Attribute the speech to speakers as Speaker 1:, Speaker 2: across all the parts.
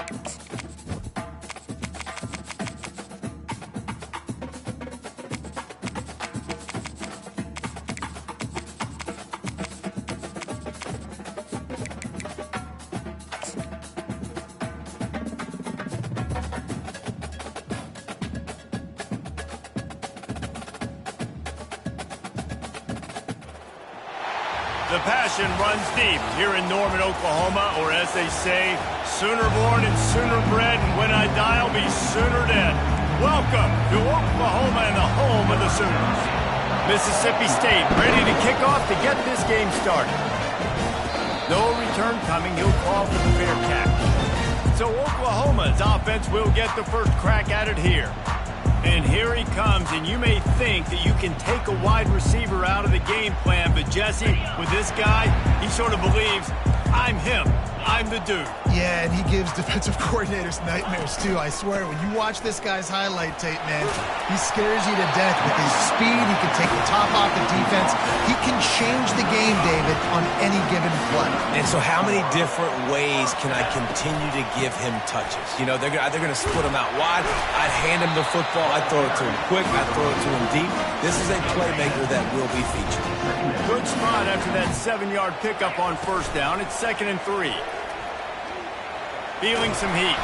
Speaker 1: The passion runs deep here in Norman, Oklahoma, or as they say, sooner born and sooner bred, and when I die, I'll be sooner dead. Welcome to Oklahoma and the home of the Sooners. Mississippi State ready to kick off to get this game started. No return coming. He'll call for the fair catch. So Oklahoma's offense will get the first crack at it here. And here he comes, and you may think that you can take a wide receiver out of the game plan, but Jesse, with this guy, he sort of believes, I'm him. I'm the dude.
Speaker 2: Yeah, and he gives defensive coordinators nightmares, too. I swear, when you watch this guy's highlight tape, man, he scares you to death with his speed. He can take the top off the defense. He can change the game, David, on any given play.
Speaker 3: And so how many different ways can I continue to give him touches? You know, they're going to split him out wide. I'd hand him the football. I'd throw it to him quick. I'd throw it to him deep. This is a playmaker that will be featured.
Speaker 1: Good spot after that 7-yard pickup on first down. It's 2nd and 3. Feeling some heat.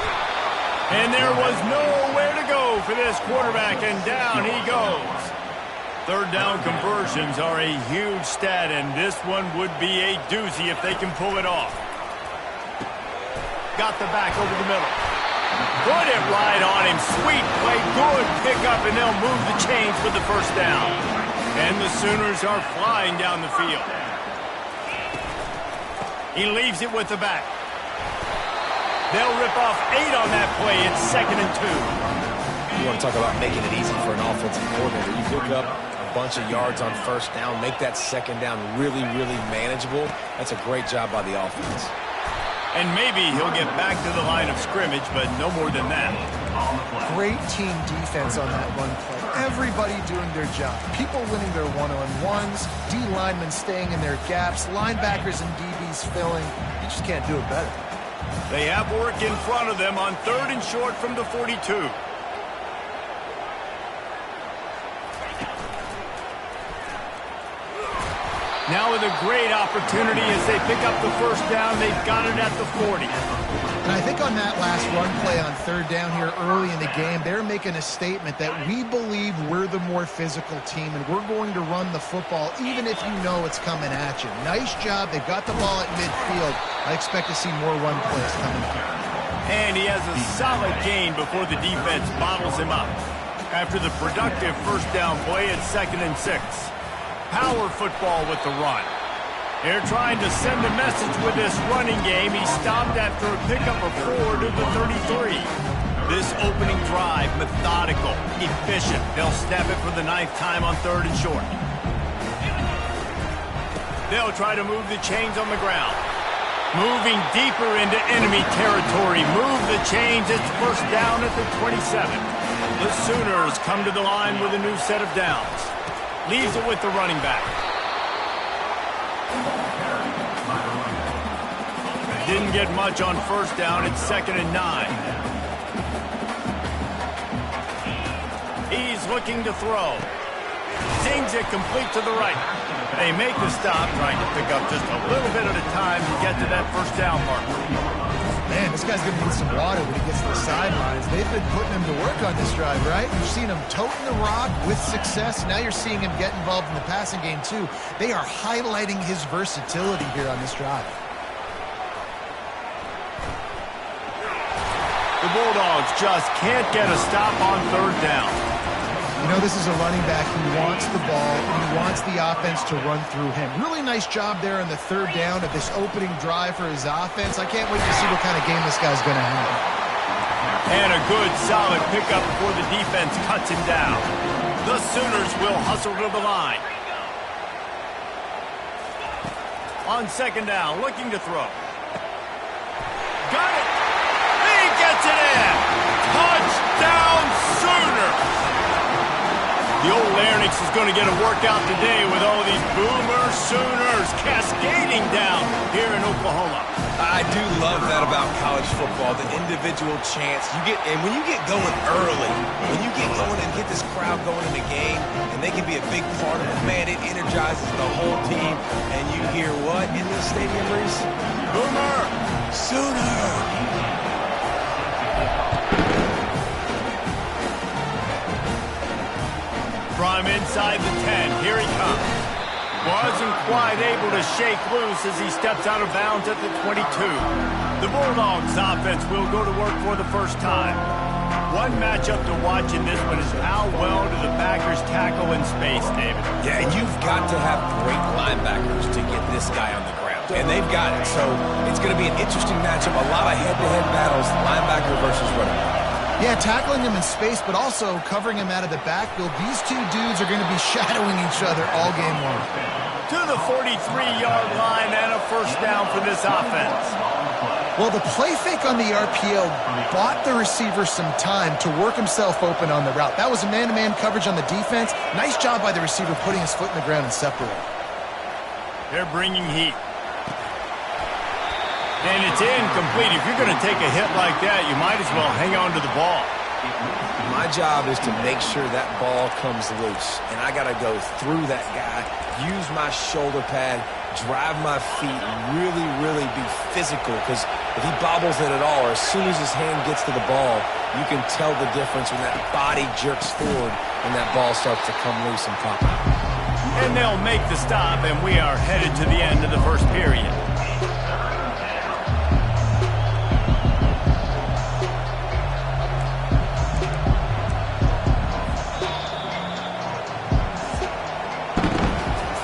Speaker 1: And there was nowhere to go for this quarterback, and down he goes. Third down conversions are a huge stat, and this one would be a doozy if they can pull it off. Got the back over the middle. Put it right on him. Sweet play, good pickup, and they'll move the chains with the first down. And the Sooners are flying down the field. He leaves it with the back. They'll rip off 8 on that play. It's 2nd and 2.
Speaker 3: You want to talk about making it easy for an offensive coordinator. You pick up a bunch of yards on first down, make that second down really, really manageable. That's a great job by the offense.
Speaker 1: And maybe he'll get back to the line of scrimmage, but no more than that.
Speaker 2: Great team defense on that run play. Everybody doing their job. People winning their one-on-ones, D linemen staying in their gaps, linebackers and DBs filling. You just can't do it better.
Speaker 1: They have work in front of them on 3rd and short from the 42. Now with a great opportunity as they pick up the first down. They've got it at the 40.
Speaker 2: And I think on that last run play on 3rd down here early in the game, they're making a statement that we believe we're the more physical team and we're going to run the football even if you know it's coming at you. Nice job. They've got the ball at midfield. I expect to see more run plays coming here.
Speaker 1: And he has a solid gain before the defense bottles him up. After the productive first down play, it's 2nd and 6. Power football with the run. They're trying to send a message with this running game. He stopped after a pickup of 4 to the 33. This opening drive, methodical, efficient. They'll snap it for the 9th time on 3rd and short. They'll try to move the chains on the ground. Moving deeper into enemy territory. Move the chains. It's first down at the 27. The Sooners come to the line with a new set of downs. Leaves it with the running back. Didn't get much on first down. It's 2nd and 9. He's looking to throw. Zings it complete to the right. They make the stop, trying to pick up just a little bit at a time to get to that first down mark.
Speaker 2: Man, this guy's going to need some water when he gets to the sidelines. They've been putting him to work on this drive, right? You've seen him toting the rock with success. Now you're seeing him get involved in the passing game, too. They are highlighting his versatility here on this drive.
Speaker 1: The Bulldogs just can't get a stop on 3rd down.
Speaker 2: You know, this is a running back who wants the ball, and he wants the offense to run through him. Really nice job there on the 3rd down of this opening drive for his offense. I can't wait to see what kind of game this guy's going to have.
Speaker 1: And a good, solid pickup before the defense cuts him down. The Sooners will hustle to the line. On 2nd down, looking to throw. Got it! He gets it in! Touchdown, Sooners! The old Larynx is going to get a workout today with all these Boomer Sooners cascading down here in Oklahoma.
Speaker 3: I do love that about college football, the individual chance. And when you get going early, when you get going and get this crowd going in the game, and they can be a big part of it, man, it energizes the whole team. And you hear what in this stadium, Reese?
Speaker 1: Boomer!
Speaker 3: Sooner!
Speaker 1: From inside the 10, here he comes. Wasn't quite able to shake loose as he steps out of bounds at the 22. The Bulldogs offense will go to work for the first time. One matchup to watch in this one is how well do the Packers tackle in space, David.
Speaker 3: Yeah, and you've got to have great linebackers to get this guy on the ground. And they've got it, so it's going to be an interesting matchup. A lot of head-to-head battles, linebacker versus running back.
Speaker 2: Yeah, tackling him in space, but also covering him out of the backfield. These two dudes are going to be shadowing each other all game long.
Speaker 1: To the 43-yard line and a first down for this offense.
Speaker 2: Well, the play fake on the RPO bought the receiver some time to work himself open on the route. That was a man-to-man coverage on the defense. Nice job by the receiver putting his foot in the ground and separating.
Speaker 1: They're bringing heat. And it's incomplete. If you're going to take a hit like that, you might as well hang on to the ball.
Speaker 3: My job is to make sure that ball comes loose, and I got to go through that guy, use my shoulder pad, drive my feet, really, really be physical, because if he bobbles it at all, or as soon as his hand gets to the ball, you can tell the difference when that body jerks forward and that ball starts to come loose and pop out.
Speaker 1: And they'll make the stop, and we are headed to the end of the first period.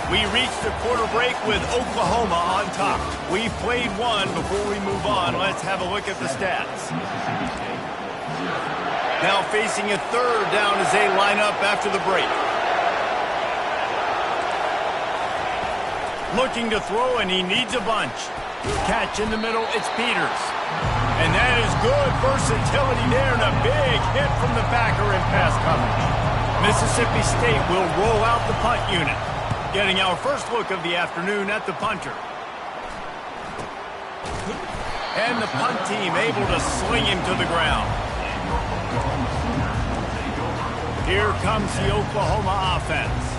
Speaker 1: We reach the quarter break with Oklahoma on top. We've played one. Before we move on, let's have a look at the stats. Now facing a third down as they line up after the break. Looking to throw, and he needs a bunch. Catch in the middle, it's Peters. And that is good versatility there, and a big hit from the backer in pass coverage. Mississippi State will roll out the punt unit. Getting our first look of the afternoon at the punter. And the punt team able to sling him to the ground. Here comes the Oklahoma offense.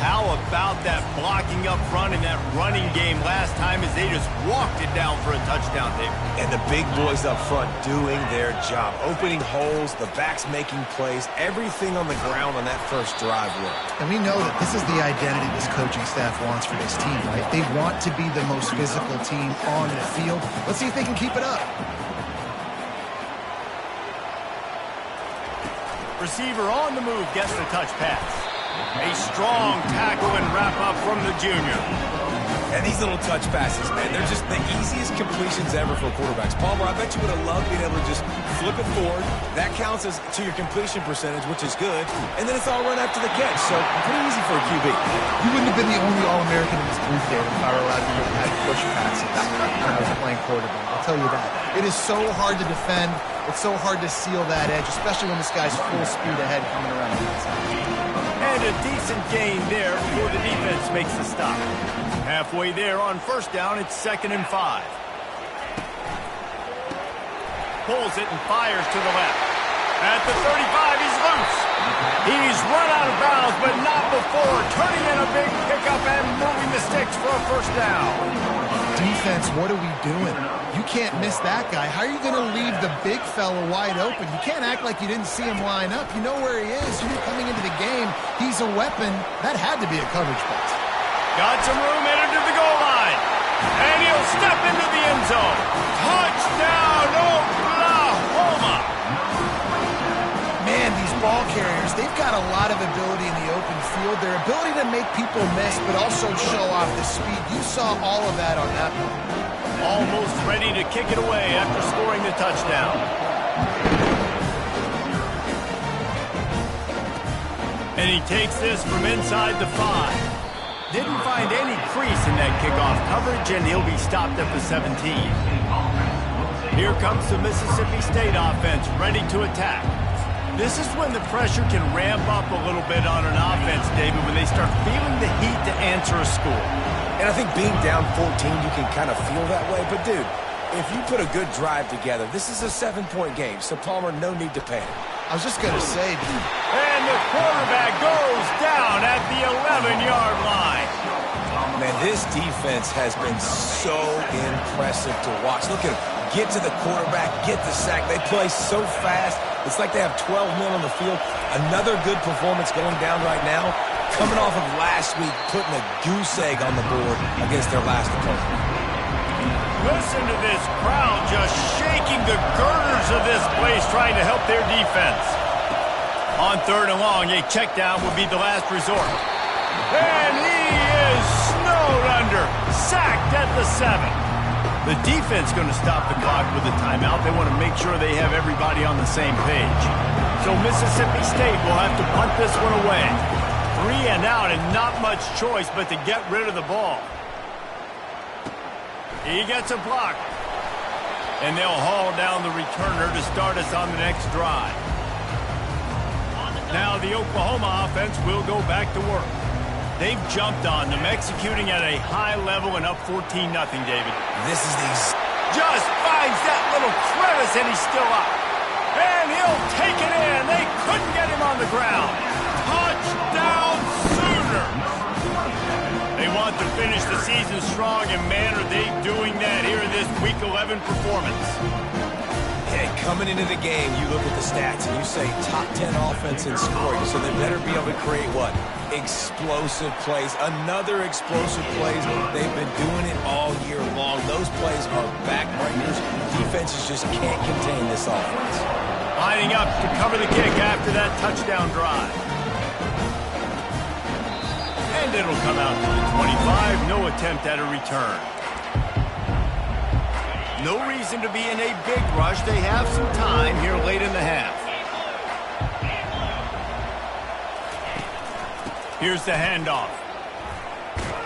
Speaker 1: How about that blocking up front in that running game last time as they just walked it down for a touchdown, David?
Speaker 3: And the big boys up front doing their job. Opening holes, the backs making plays, everything on the ground on that first drive worked.
Speaker 2: And we know that this is the identity this coaching staff wants for this team, right? They want to be the most physical team on the field. Let's see if they can keep it up.
Speaker 1: Receiver on the move gets the touch pass. A strong tackle and wrap-up from the junior.
Speaker 3: And these little touch passes, man, they're just the easiest completions ever for quarterbacks. Palmer, I bet you would have loved being able to just flip it forward. That counts as to your completion percentage, which is good. And then it's all run after the catch, so pretty easy for a QB.
Speaker 2: You wouldn't have been the only All-American in this booth, David, if I were allowed to have push passes when I was playing quarterback. I'll tell you that. It is so hard to defend. It's so hard to seal that edge, especially when this guy's full speed ahead coming around the outside.
Speaker 1: And a decent gain there before the defense makes the stop. Halfway there on first down, it's 2nd and 5. Pulls it and fires to the left. At the 35, he's loose. He's run out of bounds, but not before turning in a big pickup and moving the sticks for a first down.
Speaker 2: Defense, what are we doing? You can't miss that guy. How are you going to leave the big fella wide open? You can't act like you didn't see him line up. You know where he is. You knew coming into the game, he's a weapon. That had to be a coverage bust.
Speaker 1: Got some room, headed to the goal line. And he'll step into the end zone. Touchdown, Oklahoma!
Speaker 2: Man, these ball carriers, they've got a lot of ability in the open field. Their ability to make people miss, but also show off the speed. You saw all of that on that one.
Speaker 1: Almost ready to kick it away after scoring the touchdown. And he takes this from inside the 5. Didn't find any crease in that kickoff coverage, and he'll be stopped at the 17. Here comes the Mississippi State offense, ready to attack. This is when the pressure can ramp up a little bit on an offense, David, when they start feeling the heat to answer a score.
Speaker 3: And I think being down 14, you can kind of feel that way. But, dude, if you put a good drive together, this is a 7-point game. So, Palmer, no need to panic.
Speaker 2: I was just going to say, dude.
Speaker 1: And the quarterback goes down at the 11-yard line.
Speaker 3: Man, this defense has been so impressive to watch. Look at them. Get to the quarterback, get the sack. They play so fast. It's like they have 12 men on the field. Another good performance going down right now. Coming off of last week, putting a goose egg on the board against their last opponent.
Speaker 1: Listen to this crowd just shaking the girders of this place trying to help their defense. On 3rd and long, a check down would be the last resort. And he is snowed under, sacked at the 7. The defense going to stop the clock with a timeout. They want to make sure they have everybody on the same page. So Mississippi State will have to punt this one away. 3 and out and not much choice but to get rid of the ball. He gets a block. And they'll haul down the returner to start us on the next drive. Now the Oklahoma offense will go back to work. They've jumped on them, executing at a high level and up 14-0, David.
Speaker 3: This is these.
Speaker 1: Just finds that little crevice, and he's still up. And he'll take it in. They couldn't get him on the ground. Touchdown Sooners! They want to finish the season strong, and man, are they doing that here in this Week 11 performance.
Speaker 3: Hey, coming into the game, you look at the stats and you say top 10 offense in scoring, so they better be able to create what? Explosive plays. Another explosive plays. They've been doing it all year long. Those plays are backbreakers. Defenses just can't contain this offense.
Speaker 1: Lining up to cover the kick after that touchdown drive. And it'll come out to the 25. No attempt at a return. No reason to be in a big rush. They have some time here late in the half. Here's the handoff.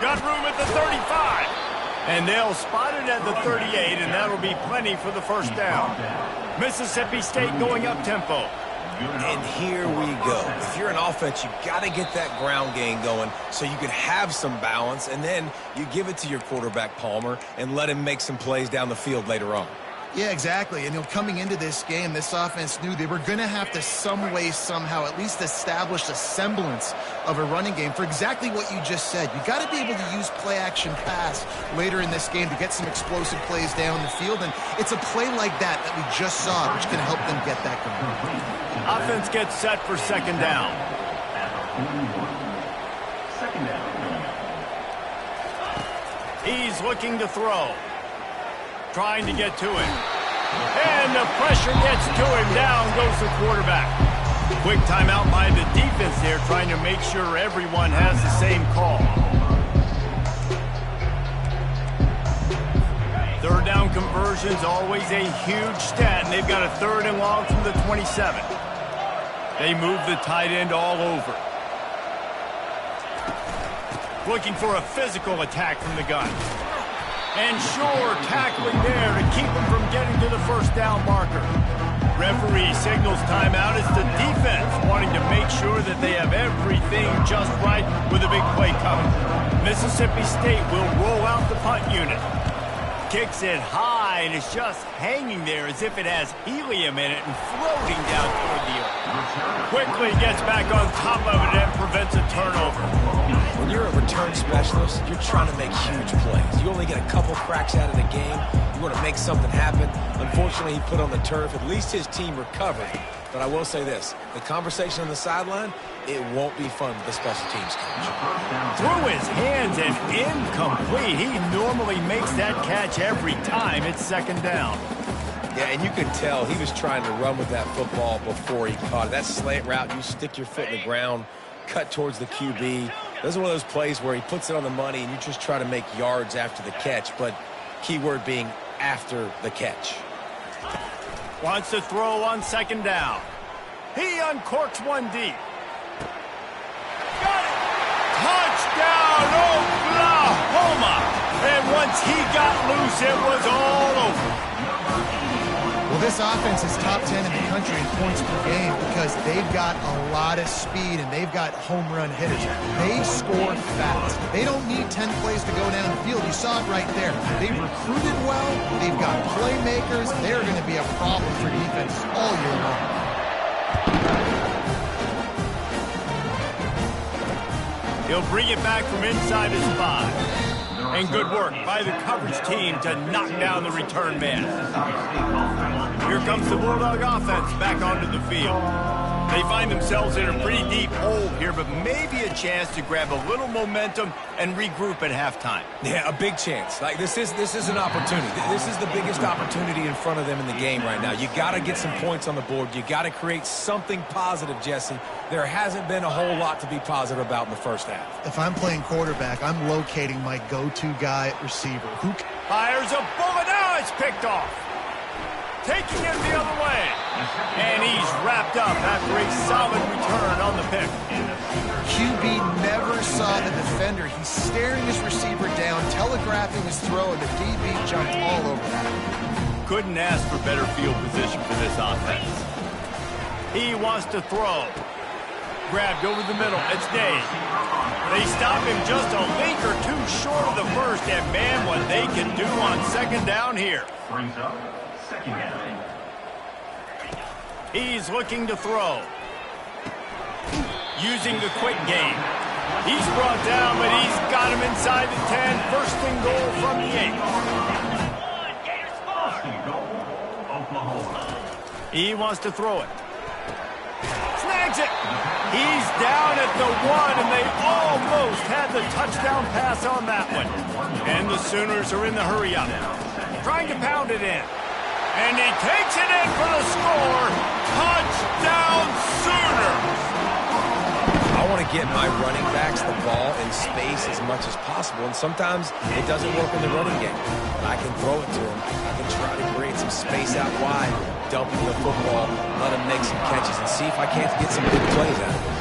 Speaker 1: Got room at the 35. And they'll spot it at the 38, and that'll be plenty for the first down. Mississippi State going up tempo.
Speaker 3: And here we go. If you're an offense, you got to get that ground game going so you can have some balance, and then you give it to your quarterback, Palmer, and let him make some plays down the field later on.
Speaker 2: Yeah, exactly. And coming into this game, this offense knew they were going to have to some way, somehow, at least establish a semblance of a running game for exactly what you just said. You got to be able to use play-action pass later in this game to get some explosive plays down the field. And it's a play like that we just saw, which can help them get that going.
Speaker 1: Offense gets set for second down. He's looking to throw. Trying to get to him. And the pressure gets to him. Down goes the quarterback. Quick timeout by the defense there, trying to make sure everyone has the same call. Third down conversions, always a huge stat, and they've got a 3rd and long from the 27. They move the tight end all over. Looking for a physical attack from the gun. And sure, tackling there to keep him from getting to the first down marker. Referee signals timeout. It's the defense wanting to make sure that they have everything just right with a big play coming. Mississippi State will roll out the punt unit. Kicks it high, and it's just hanging there as if it has helium in it and floating down toward the earth. Quickly gets back on top of it and prevents a turnover.
Speaker 3: When you're a return specialist, you're trying to make huge plays. You only get a couple cracks out of the game. You want to make something happen. Unfortunately, he put on the turf. At least his team recovered. But I will say this, the conversation on the sideline, it won't be fun with the special teams coach.
Speaker 1: Through his hands and incomplete. He normally makes that catch every time. It's second down.
Speaker 3: Yeah, and you can tell he was trying to run with that football before he caught it. That slant route, you stick your foot in the ground, cut towards the QB. Those are one of those plays where he puts it on the money and you just try to make yards after the catch, but key word being after the catch.
Speaker 1: Wants to throw on second down. He uncorks one deep. Got it! Touchdown, Oklahoma! And once he got loose, it was all over.
Speaker 2: Well, this offense is top 10 in the country in points per game because they've got a lot of speed and they've got home run hitters. They score fast. They don't need 10 plays to go down the field. You saw it right there. They've recruited well. They've got playmakers. They're going to be a problem for defense all year long.
Speaker 1: He'll bring it back from inside his 5. And good work by the coverage team to knock down the return man. Here comes the Bulldog offense back onto the field. They find themselves in a pretty deep hole here, but maybe a chance to grab a little momentum and regroup at halftime.
Speaker 3: Yeah, a big chance. Like this is an opportunity. This is the biggest opportunity in front of them in the game right now. You got to get some points on the board. You got to create something positive, Jesse. There hasn't been a whole lot to be positive about in the first half.
Speaker 2: If I'm playing quarterback, I'm locating my go-to guy at receiver. Who
Speaker 1: fires a bullet. Now it's picked off. Taking it the other way. And he's wrapped up after a solid return on the pick.
Speaker 2: QB never saw the defender. He's staring his receiver down, telegraphing his throw, and the DB jumped all over that.
Speaker 1: Couldn't ask for better field position for this offense. He wants to throw. Grabbed over the middle. It's Dave. They stop him just a link or two short of the first, and man, what they can do on second down here.
Speaker 4: Brings up second down.
Speaker 1: He's looking to throw. Using the quick game. He's brought down, but he's got him inside the 10. First and goal from the 8. He wants to throw it. Snags it. He's down at the 1, and they almost had the touchdown pass on that one. And the Sooners are in the hurry-up. Trying to pound it in. And he takes it in for the score. Touchdown, Sooners!
Speaker 3: I want to get my running backs the ball in space as much as possible, and sometimes it doesn't work in the running game. But I can throw it to him. I can try to create some space out wide, dump him the football, let him make some catches, and see if I can't get some big plays out of him.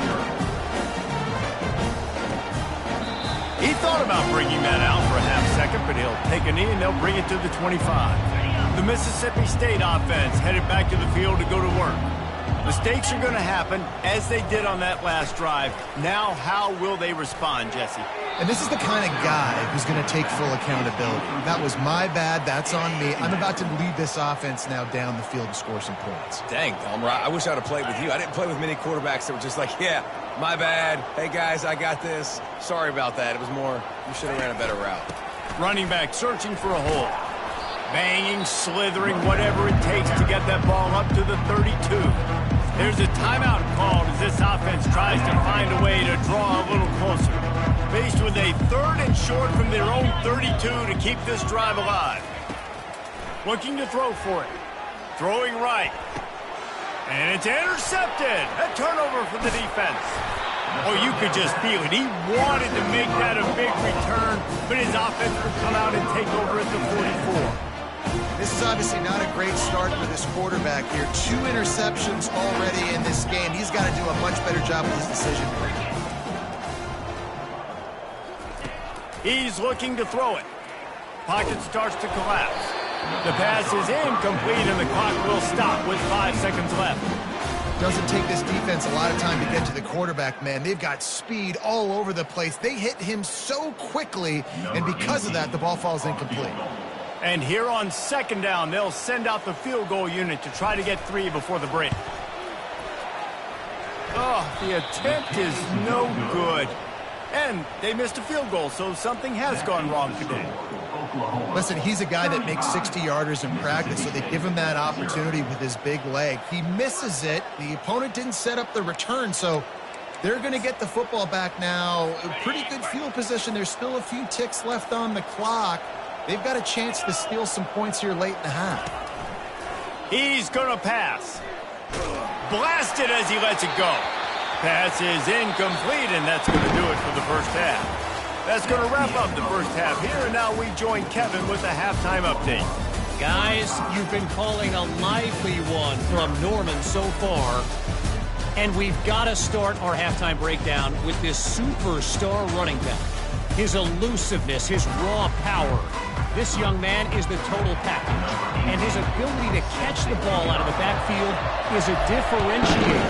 Speaker 1: He thought about bringing that out for a half second, but he'll take a knee and they'll bring it to the 25. The Mississippi State offense headed back to the field to go to work. Mistakes are going to happen, as they did on that last drive. Now, how will they respond, Jesse?
Speaker 2: And this is the kind of guy who's going to take full accountability. That was my bad. That's on me. I'm about to lead this offense now down the field and score some points.
Speaker 3: Dang, Delmer, I wish I would have played with you. I didn't play with many quarterbacks that were just like, yeah, my bad. Hey, guys, I got this. Sorry about that. It was more, you should have ran a better route.
Speaker 1: Running back searching for a hole. Banging, slithering, whatever it takes to get that ball up to the 32. There's a timeout called as this offense tries to find a way to draw a little closer. Faced with a 3rd and short from their own 32 to keep this drive alive. Looking to throw for it. Throwing right. And it's intercepted. A turnover for the defense. Oh, you could just feel it. He wanted to make that a big return, but his offense would come out and take over at the 44.
Speaker 2: This is obviously not a great start for this quarterback here. 2 interceptions already in this game. He's got to do a much better job with his decision making.
Speaker 1: He's looking to throw it. Pocket starts to collapse. The pass is incomplete, and the clock will stop with 5 seconds left.
Speaker 2: Doesn't take this defense a lot of time to get to the quarterback, man. They've got speed all over the place. They hit him so quickly, and because of that, the ball falls incomplete.
Speaker 1: And here on second down, they'll send out the field goal unit to try to get 3 before the break. Oh, the attempt is no good. And they missed a field goal, so something has gone wrong today.
Speaker 2: Listen, he's a guy that makes 60-yarders in practice, so they give him that opportunity with his big leg. He misses it. The opponent didn't set up the return, so they're going to get the football back now. Pretty good field position. There's still a few ticks left on the clock. They've got a chance to steal some points here late in the half.
Speaker 1: He's going to pass. Blasted as he lets it go. Pass is incomplete, and that's going to do it for the first half. That's going to wrap up the first half here, and now we join Kevin with a halftime update.
Speaker 5: Guys, you've been calling a lively one from Norman so far, and we've got to start our halftime breakdown with this superstar running back. His elusiveness, his raw power, This young man is the total package, and his ability to catch the ball out of the backfield is a differentiator.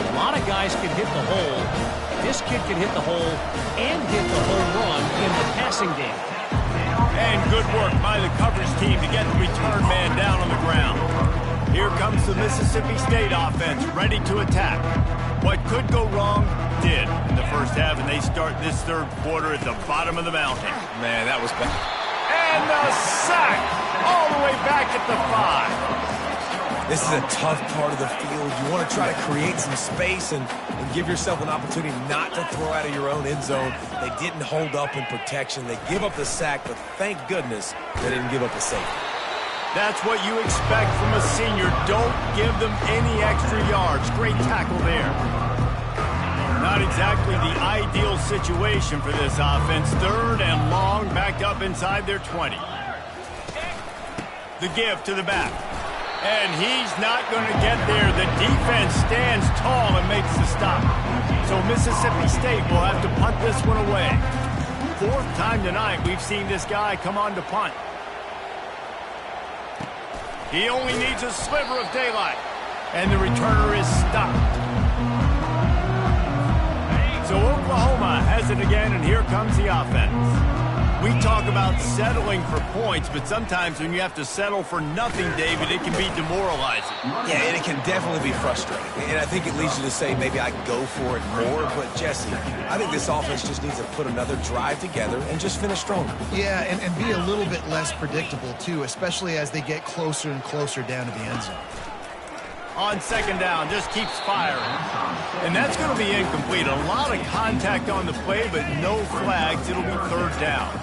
Speaker 5: A lot of guys can hit the hole. This kid can hit the hole and hit the home run in the passing game.
Speaker 1: And good work by the coverage team to get the return man down on the ground. Here comes the Mississippi State offense, ready to attack. What could go wrong did in the first half, and they start this third quarter at the bottom of the mountain.
Speaker 3: Man, that was bad.
Speaker 1: And the sack all the way back at the 5.
Speaker 3: This is a tough part of the field. You want to try to create some space and give yourself an opportunity not to throw out of your own end zone. They didn't hold up in protection. They give up the sack, but thank goodness they didn't give up a safety.
Speaker 1: That's what you expect from a senior. Don't give them any extra yards. Great tackle there. Not exactly the ideal situation for this offense. Third and long, backed up inside their 20. The give to the back. And he's not going to get there. The defense stands tall and makes the stop. So Mississippi State will have to punt this one away. Fourth time tonight we've seen this guy come on to punt. He only needs a sliver of daylight. And the returner is stopped. So Oklahoma has it again, and here comes the offense. We talk about settling for points, but sometimes when you have to settle for nothing, David, it can be demoralizing.
Speaker 3: Yeah, and it can definitely be frustrating. And I think it leads you to say maybe I can go for it more. But, Jesse, I think this offense just needs to put another drive together and just finish stronger.
Speaker 2: Yeah, and be a little bit less predictable, too, especially as they get closer and closer down to the end zone.
Speaker 1: On second down, just keeps firing. And that's going to be incomplete. A lot of contact on the play, but no flags. It'll be third down.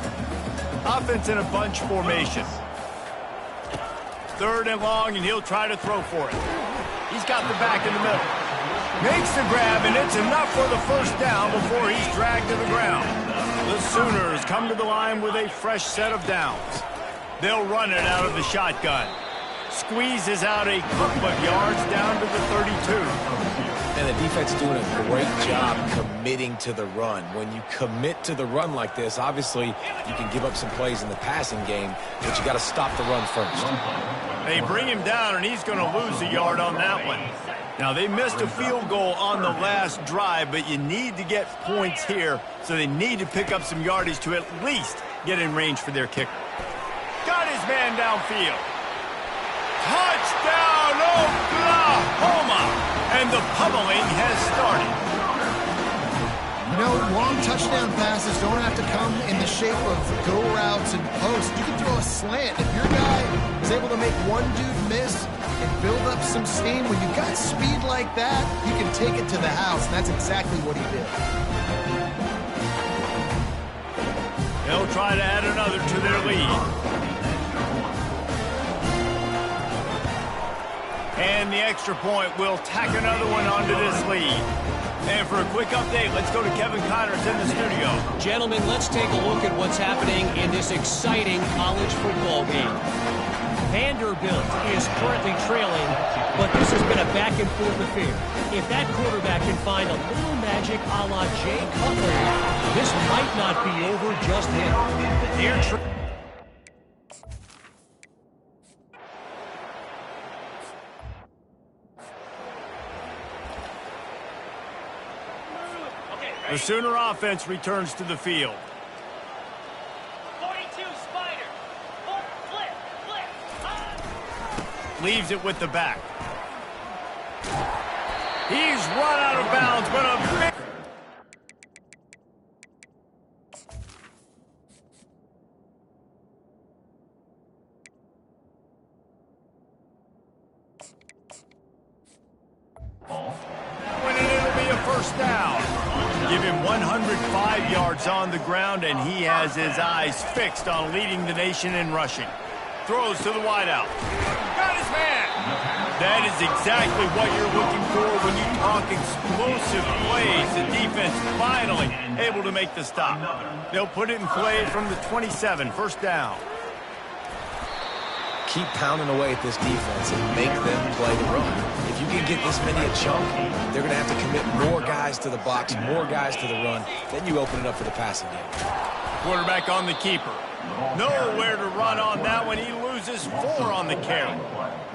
Speaker 1: Offense in a bunch formation. Third and long, and he'll try to throw for it. He's got the back in the middle. Makes the grab, and it's enough for the first down before he's dragged to the ground. The Sooners come to the line with a fresh set of downs. They'll run it out of the shotgun. Squeezes out a couple of yards down to the 32.
Speaker 3: And the defense is doing a great job committing to the run. When you commit to the run like this, obviously you can give up some plays in the passing game, but you got to stop the run first.
Speaker 1: They bring him down, and he's going to lose a yard on that one. Now, they missed a field goal on the last drive, but you need to get points here, so they need to pick up some yardage to at least get in range for their kicker. Got his man downfield. Touchdown, Oklahoma! And the pummeling has started.
Speaker 2: You know, long touchdown passes don't have to come in the shape of go routes and posts. You can throw a slant. If your guy is able to make one dude miss and build up some steam, when you've got speed like that, you can take it to the house, and that's exactly what he did.
Speaker 1: They'll try to add another to their lead. And the extra point will tack another one onto this lead. And for a quick update, let's go to Kevin Connors in the studio.
Speaker 5: Gentlemen, let's take a look at what's happening in this exciting college football game. Vanderbilt is currently trailing, but this has been a back-and-forth affair. If that quarterback can find a little magic a la Jay Cutler, this might not be over just yet. They're
Speaker 1: The Sooner offense returns to the field.
Speaker 6: 42 Spider. Flip.
Speaker 1: Leaves it with the back. He's run out of bounds, but a big... First down. Give him 105 yards on the ground, and he has his eyes fixed on leading the nation in rushing. Throws to the wideout. Got his man. That is exactly what you're looking for when you talk explosive plays. The defense finally able to make the stop. They'll put it in play from the 27. First down.
Speaker 3: Keep pounding away at this defense and make them play the run. If you can get this many a chunk, they're going to have to commit more guys to the box, more guys to the run. Then you open it up for the passing game.
Speaker 1: Quarterback on the keeper. Nowhere to run on that one. He loses 4 on the carry.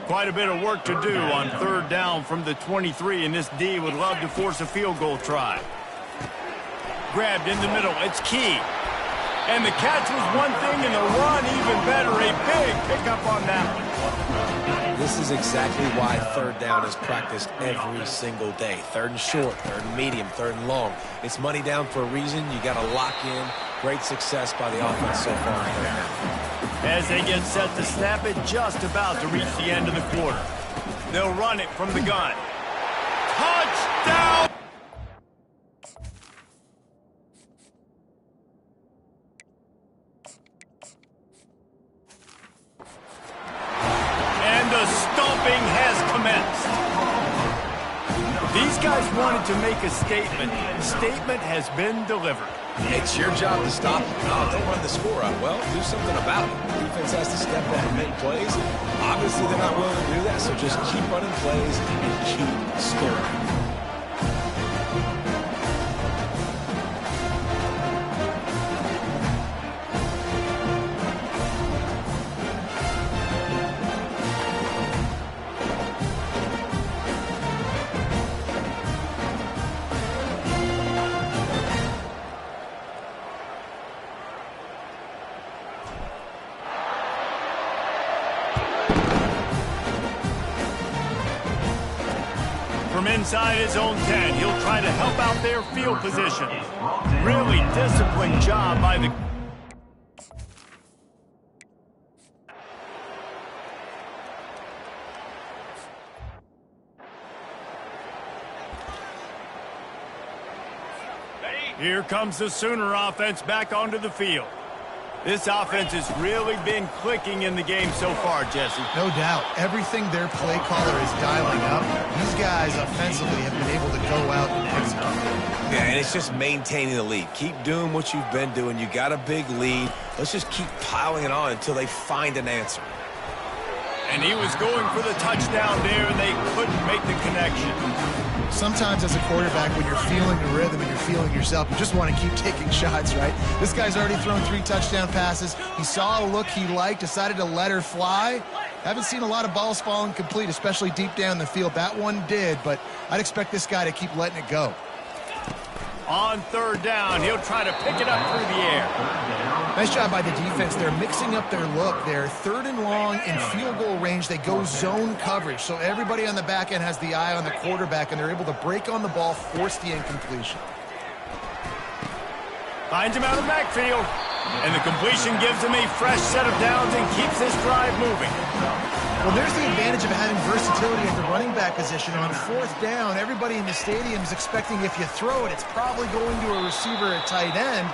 Speaker 1: Quite a bit of work to do on 3rd down from the 23, and this D would love to force a field goal try. Grabbed in the middle. It's Key. And the catch was one thing, and the run even better. A big pickup on that one.
Speaker 3: This is exactly why 3rd down is practiced every single day. 3rd and short, 3rd and medium, 3rd and long. It's money down for a reason. You got to lock in. Great success by the offense so far on 3rd down.
Speaker 1: As they get set to snap it, just about to reach the end of the quarter. They'll run it from the gun. Touchdown! And the stomping has commenced. These guys wanted to make a statement. The statement has been delivered.
Speaker 3: It's your job to stop them. No, don't run the score up. Well, do something about it. The defense has to step up and make plays. Obviously, they're not willing to do that, so just keep running plays and keep scoring.
Speaker 1: From inside his own 10, he'll try to help out their field position. Really disciplined job by the... Here comes the Sooner offense back onto the field. This offense has really been clicking in the game so far, Jesse.
Speaker 2: No doubt. Everything their play caller is dialing up, these guys offensively have been able to go out and execute.
Speaker 3: Yeah, and it's just maintaining the lead. Keep doing what you've been doing. You got a big lead. Let's just keep piling it on until they find an answer.
Speaker 1: And he was going for the touchdown there, and they couldn't make the connection.
Speaker 2: Sometimes as a quarterback, when you're feeling the rhythm and you're feeling yourself, you just want to keep taking shots, right? This guy's already thrown 3 touchdown passes. He saw a look he liked, decided to let her fly. Haven't seen a lot of balls falling complete, especially deep down the field. That one did, but I'd expect this guy to keep letting it go.
Speaker 1: On 3rd down, he'll try to pick it up through the air.
Speaker 2: Nice job by the defense. They're mixing up their look. They're 3rd and long in field goal range. They go zone coverage. So everybody on the back end has the eye on the quarterback, and they're able to break on the ball, force the incompletion.
Speaker 1: Finds him out of the backfield. And the completion gives him a fresh set of downs and keeps this drive moving.
Speaker 2: Well, there's the advantage of having versatility at the running back position. On 4th down, everybody in the stadium is expecting if you throw it, it's probably going to a receiver at tight end.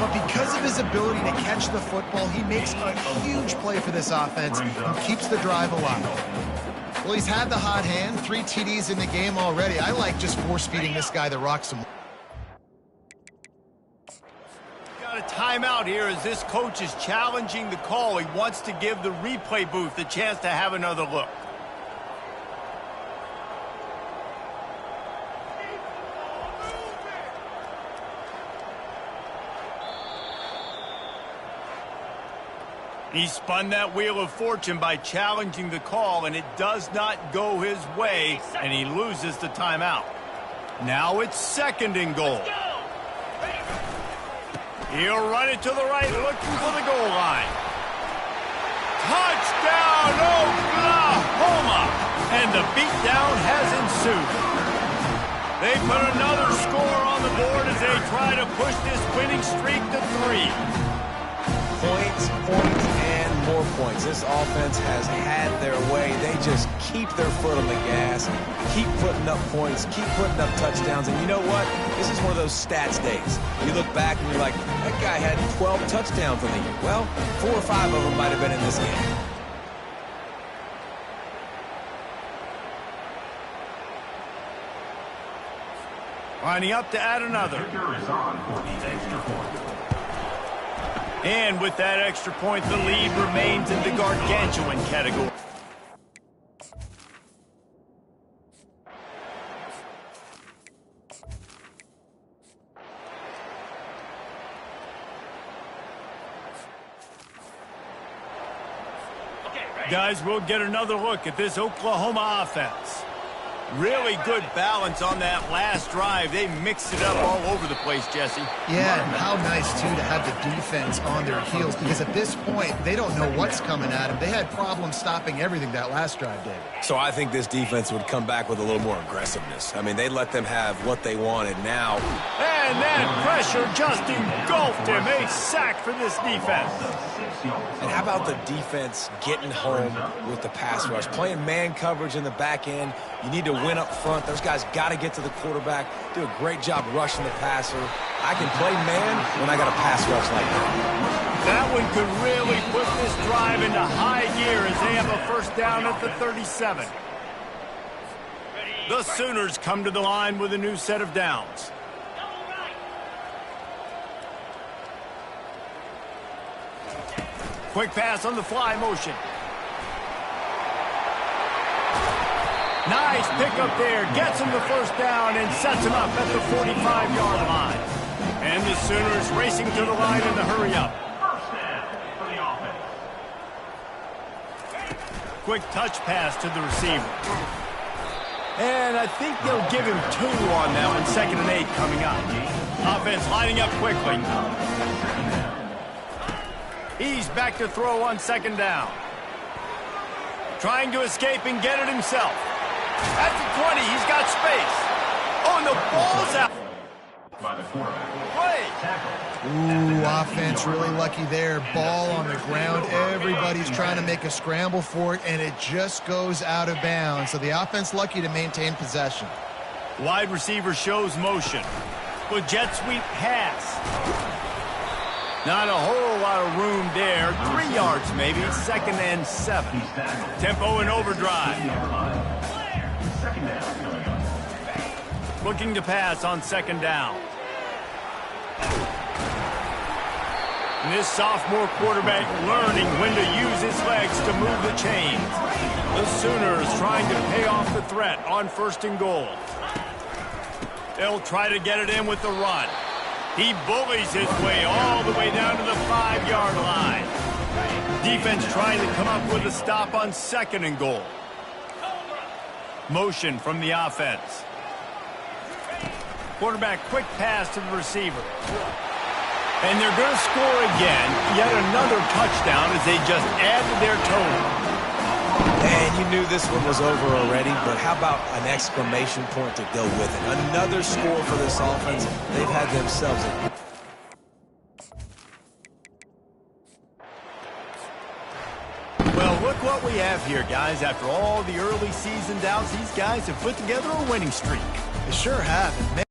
Speaker 2: But because of his ability to catch the football, he makes a huge play for this offense and keeps the drive alive. Well, he's had the hot hand, 3 TDs in the game already. I like just force-feeding this guy the rock some more.
Speaker 1: Got a timeout here as this coach is challenging the call. He wants to give the replay booth the chance to have another look. He spun that wheel of fortune by challenging the call, and it does not go his way, and he loses the timeout. Now it's 2nd and goal. He'll run it to the right, looking for the goal line. Touchdown, Oklahoma! And the beatdown has ensued. They put another score on the board as they try to push this winning streak to 3.
Speaker 3: Points, points, and more points. This offense has had their way. They just keep their foot on the gas, keep putting up points, keep putting up touchdowns. And you know what? This is one of those stats days. You look back and you're like, that guy had 12 touchdowns on the year. Well, 4 or 5 of them might have been in this game.
Speaker 1: Lining up to add another. And with that extra point, the lead remains in the gargantuan category. Guys, we'll get another look at this Oklahoma offense. Really good balance on that last drive. They mixed it up all over the place, Jesse.
Speaker 2: Yeah, and how nice, too, to have the defense on their heels, because at this point, they don't know what's coming at them. They had problems stopping everything that last drive, David.
Speaker 3: So I think this defense would come back with a little more aggressiveness. I mean, they let them have what they wanted now.
Speaker 1: And that pressure just engulfed him. A sack for this defense.
Speaker 3: And how about the defense getting home with the pass rush? Playing man coverage in the back end. You need to win up front. Those guys got to get to the quarterback, do a great job rushing the passer. I can play man when I got a pass rush like that.
Speaker 1: That one could really put this drive into high gear as they have a first down at the 37. The Sooners come to the line with a new set of downs. Quick pass on the fly motion. Nice pickup there. Gets him the first down and sets him up at the 45-yard line. And the Sooners racing to the line in the hurry-up.
Speaker 4: First down for the offense.
Speaker 1: Quick touch pass to the receiver. And I think they'll give him 2 on that one. 2nd and 8 coming up. Offense lining up quickly. He's back to throw on 2nd down. Trying to escape and get it himself. At the 20, he's got space. Oh, and the ball's out.
Speaker 4: By the quarterback.
Speaker 1: Play.
Speaker 2: Ooh, offense really lucky there. Ball on the ground. Everybody's trying to make a scramble for it, and it just goes out of bounds. So the offense lucky to maintain possession.
Speaker 1: Wide receiver shows motion. With jet sweep pass. Not a whole lot of room there. 3 yards maybe. 2nd and 7. Tempo and overdrive.
Speaker 4: Second down.
Speaker 1: Looking to pass on 2nd down. And this sophomore quarterback learning when to use his legs to move the chains. The Sooners trying to pay off the threat on 1st and goal. They'll try to get it in with the run. He bullies his way all the way down to the 5-yard line. Defense trying to come up with a stop on 2nd and goal. Motion from the offense. Quarterback quick pass to the receiver. And they're going to score again. Yet another touchdown as they just added their total.
Speaker 3: And you knew this one was over already, but how about an exclamation point to go with it? Another score for this offense. They've had themselves a...
Speaker 1: Well, look what we have here, guys. After all the early season doubts, these guys have put together a winning streak.
Speaker 2: They sure have.